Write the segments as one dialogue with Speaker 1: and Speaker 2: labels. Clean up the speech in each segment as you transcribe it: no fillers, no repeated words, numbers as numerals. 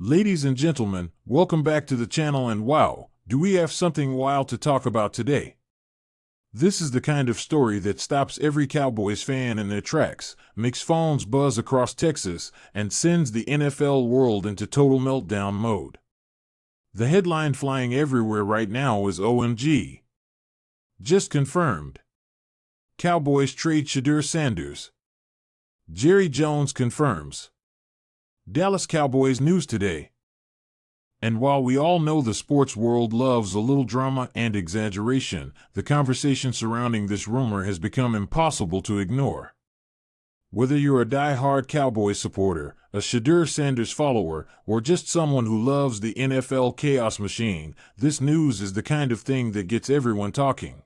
Speaker 1: Ladies and gentlemen, welcome back to the channel, and wow, do we have something wild to talk about today. This is the kind of story that stops every Cowboys fan in their tracks, makes phones buzz across Texas, and sends the NFL world into total meltdown mode. The headline flying everywhere right now is OMG. Just confirmed. Cowboys trade Shedeur Sanders. Jerry Jones confirms. Dallas Cowboys news today. And while we all know the sports world loves a little drama and exaggeration, the conversation surrounding this rumor has become impossible to ignore. Whether you're a die-hard Cowboys supporter, a Shedeur Sanders follower, or just someone who loves the NFL chaos machine, this news is the kind of thing that gets everyone talking.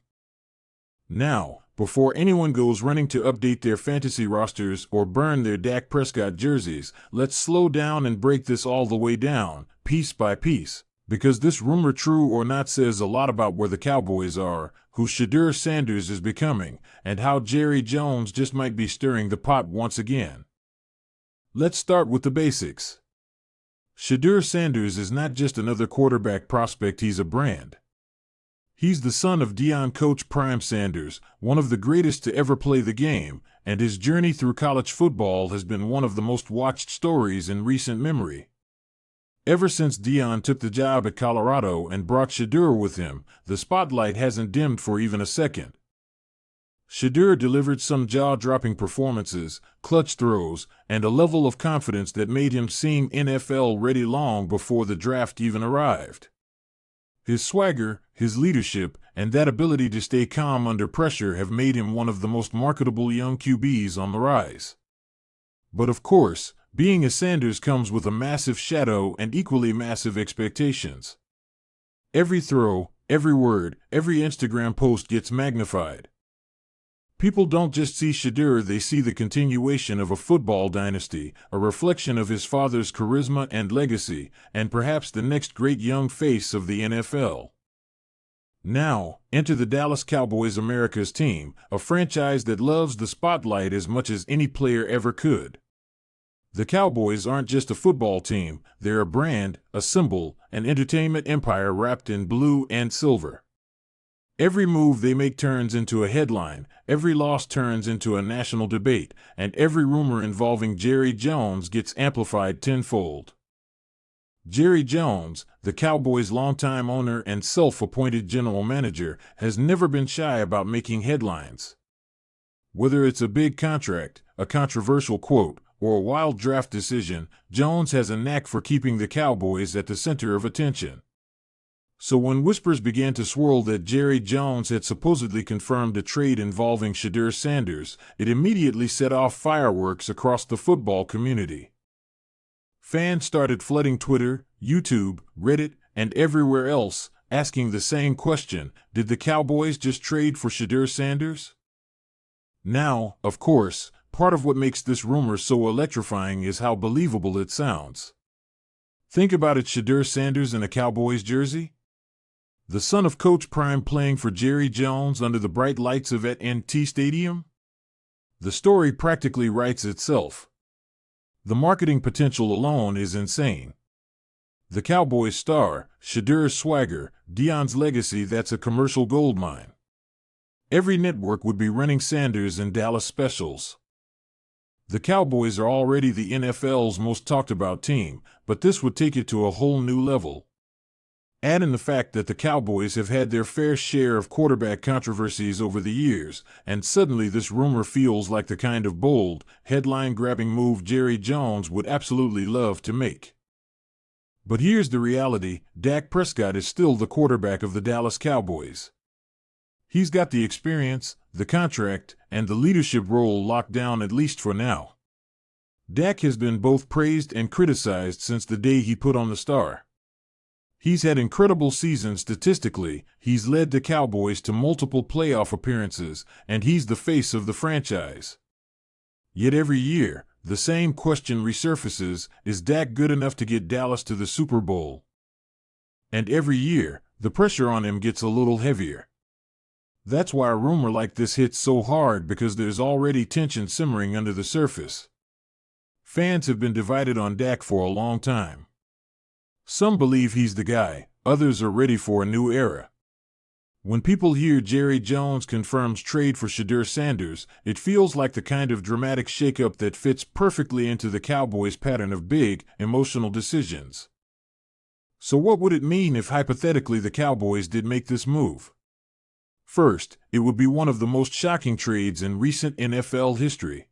Speaker 1: Now, before anyone goes running to update their fantasy rosters or burn their Dak Prescott jerseys, let's slow down and break this all the way down, piece by piece, because this rumor, true or not, says a lot about where the Cowboys are, who Shedeur Sanders is becoming, and how Jerry Jones just might be stirring the pot once again. Let's start with the basics. Shedeur Sanders is not just another quarterback prospect, he's a brand. He's the son of Coach Prime Sanders, one of the greatest to ever play the game, and his journey through college football has been one of the most watched stories in recent memory. Ever since Deion took the job at Colorado and brought Shedeur with him, the spotlight hasn't dimmed for even a second. Shedeur delivered some jaw-dropping performances, clutch throws, and a level of confidence that made him seem NFL-ready long before the draft even arrived. His swagger, his leadership, and that ability to stay calm under pressure have made him one of the most marketable young QBs on the rise. But of course, being a Sanders comes with a massive shadow and equally massive expectations. Every throw, every word, every Instagram post gets magnified. People don't just see Shedeur, they see the continuation of a football dynasty, a reflection of his father's charisma and legacy, and perhaps the next great young face of the NFL. Now, enter the Dallas Cowboys, America's team, a franchise that loves the spotlight as much as any player ever could. The Cowboys aren't just a football team, they're a brand, a symbol, an entertainment empire wrapped in blue and silver. Every move they make turns into a headline, every loss turns into a national debate, and every rumor involving Jerry Jones gets amplified tenfold. Jerry Jones, the Cowboys' longtime owner and self-appointed general manager, has never been shy about making headlines. Whether it's a big contract, a controversial quote, or a wild draft decision, Jones has a knack for keeping the Cowboys at the center of attention. So when whispers began to swirl that Jerry Jones had supposedly confirmed a trade involving Shedeur Sanders, it immediately set off fireworks across the football community. Fans started flooding Twitter, YouTube, Reddit, and everywhere else, asking the same question: did the Cowboys just trade for Shedeur Sanders? Now, of course, part of what makes this rumor so electrifying is how believable it sounds. Think about it: Shedeur Sanders in a Cowboys jersey? The son of Coach Prime playing for Jerry Jones under the bright lights of AT&T Stadium? The story practically writes itself. The marketing potential alone is insane. The Cowboys star, Shedeur's swagger, Deion's legacy, that's a commercial goldmine. Every network would be running Sanders and Dallas specials. The Cowboys are already the NFL's most talked about team, but this would take it to a whole new level. Add in the fact that the Cowboys have had their fair share of quarterback controversies over the years, and suddenly this rumor feels like the kind of bold, headline-grabbing move Jerry Jones would absolutely love to make. But here's the reality: Dak Prescott is still the quarterback of the Dallas Cowboys. He's got the experience, the contract, and the leadership role locked down, at least for now. Dak has been both praised and criticized since the day he put on the star. He's had incredible seasons statistically, he's led the Cowboys to multiple playoff appearances, and he's the face of the franchise. Yet every year, the same question resurfaces: is Dak good enough to get Dallas to the Super Bowl? And every year, the pressure on him gets a little heavier. That's why a rumor like this hits so hard, because there's already tension simmering under the surface. Fans have been divided on Dak for a long time. Some believe he's the guy, others are ready for a new era. When people hear Jerry Jones confirms trade for Shedeur Sanders, it feels like the kind of dramatic shakeup that fits perfectly into the Cowboys' pattern of big, emotional decisions. So what would it mean if hypothetically the Cowboys did make this move? First, it would be one of the most shocking trades in recent NFL history.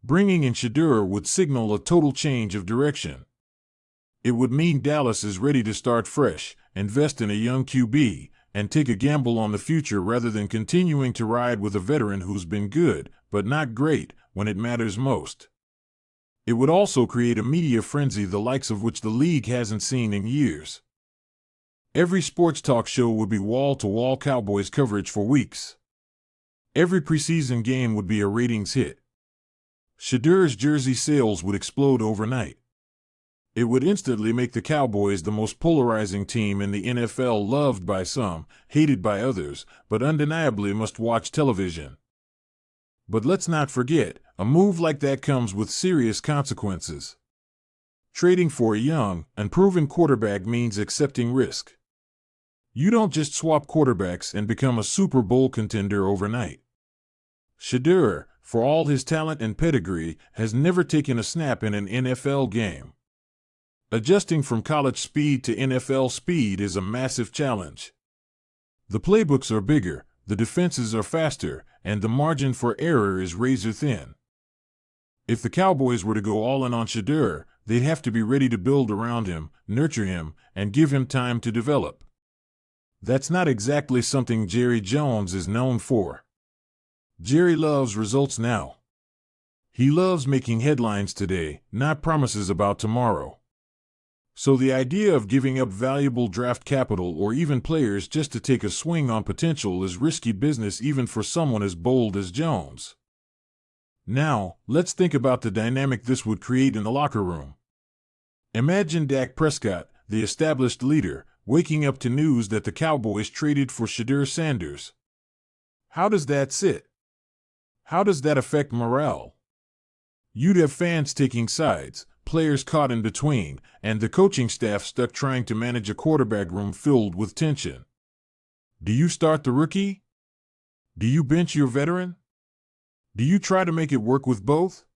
Speaker 1: Bringing in Shedeur would signal a total change of direction. It would mean Dallas is ready to start fresh, invest in a young QB, and take a gamble on the future rather than continuing to ride with a veteran who's been good, but not great, when it matters most. It would also create a media frenzy the likes of which the league hasn't seen in years. Every sports talk show would be wall-to-wall Cowboys coverage for weeks. Every preseason game would be a ratings hit. Shedeur's jersey sales would explode overnight. It would instantly make the Cowboys the most polarizing team in the NFL, loved by some, hated by others, but undeniably must-watch television. But let's not forget, a move like that comes with serious consequences. Trading for a young, unproven quarterback means accepting risk. You don't just swap quarterbacks and become a Super Bowl contender overnight. Shedeur, for all his talent and pedigree, has never taken a snap in an NFL game. Adjusting from college speed to NFL speed is a massive challenge. The playbooks are bigger, the defenses are faster, and the margin for error is razor thin. If the Cowboys were to go all in on Shedeur, they'd have to be ready to build around him, nurture him, and give him time to develop. That's not exactly something Jerry Jones is known for. Jerry loves results now. He loves making headlines today, not promises about tomorrow. So the idea of giving up valuable draft capital or even players just to take a swing on potential is risky business even for someone as bold as Jones. Now, let's think about the dynamic this would create in the locker room. Imagine Dak Prescott, the established leader, waking up to news that the Cowboys traded for Shedeur Sanders. How does that sit? How does that affect morale? You'd have fans taking sides, players caught in between, and the coaching staff stuck trying to manage a quarterback room filled with tension. Do you start the rookie? Do you bench your veteran? Do you try to make it work with both?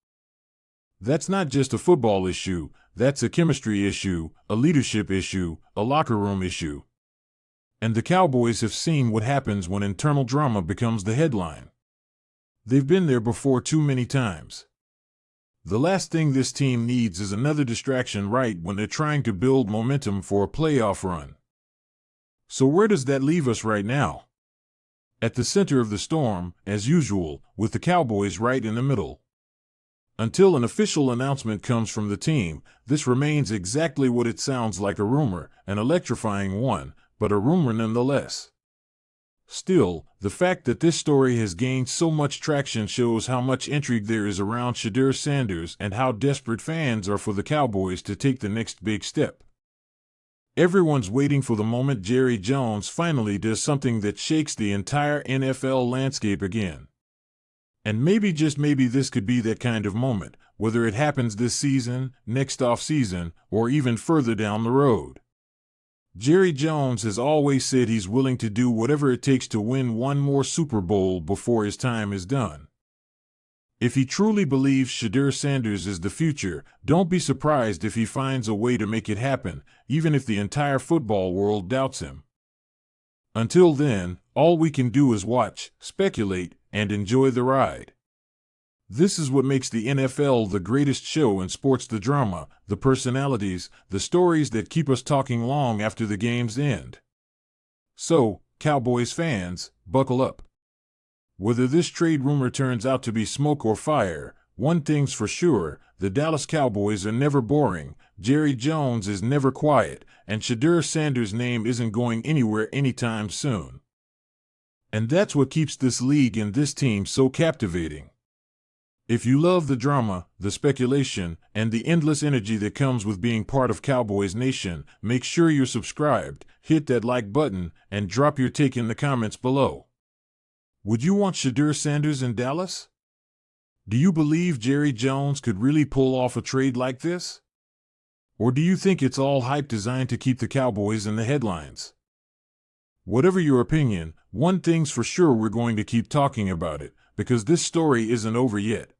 Speaker 1: That's not just a football issue, that's a chemistry issue, a leadership issue, a locker room issue. And the Cowboys have seen what happens when internal drama becomes the headline. They've been there before too many times. The last thing this team needs is another distraction right when they're trying to build momentum for a playoff run. So where does that leave us right now? At the center of the storm, as usual, with the Cowboys right in the middle. Until an official announcement comes from the team, this remains exactly what it sounds like, a rumor, an electrifying one, but a rumor nonetheless. Still, the fact that this story has gained so much traction shows how much intrigue there is around Shedeur Sanders and how desperate fans are for the Cowboys to take the next big step. Everyone's waiting for the moment Jerry Jones finally does something that shakes the entire NFL landscape again. And maybe, just maybe, this could be that kind of moment, whether it happens this season, next off-season, or even further down the road. Jerry Jones has always said he's willing to do whatever it takes to win one more Super Bowl before his time is done. If he truly believes Shedeur Sanders is the future, don't be surprised if he finds a way to make it happen, even if the entire football world doubts him. Until then, all we can do is watch, speculate, and enjoy the ride. This is what makes the NFL the greatest show in sports: the drama, the personalities, the stories that keep us talking long after the games end. So, Cowboys fans, buckle up. Whether this trade rumor turns out to be smoke or fire, one thing's for sure: the Dallas Cowboys are never boring, Jerry Jones is never quiet, and Shedeur Sanders' name isn't going anywhere anytime soon. And that's what keeps this league and this team so captivating. If you love the drama, the speculation, and the endless energy that comes with being part of Cowboys Nation, make sure you're subscribed, hit that like button, and drop your take in the comments below. Would you want Shedeur Sanders in Dallas? Do you believe Jerry Jones could really pull off a trade like this? Or do you think it's all hype designed to keep the Cowboys in the headlines? Whatever your opinion, one thing's for sure, we're going to keep talking about it, because this story isn't over yet.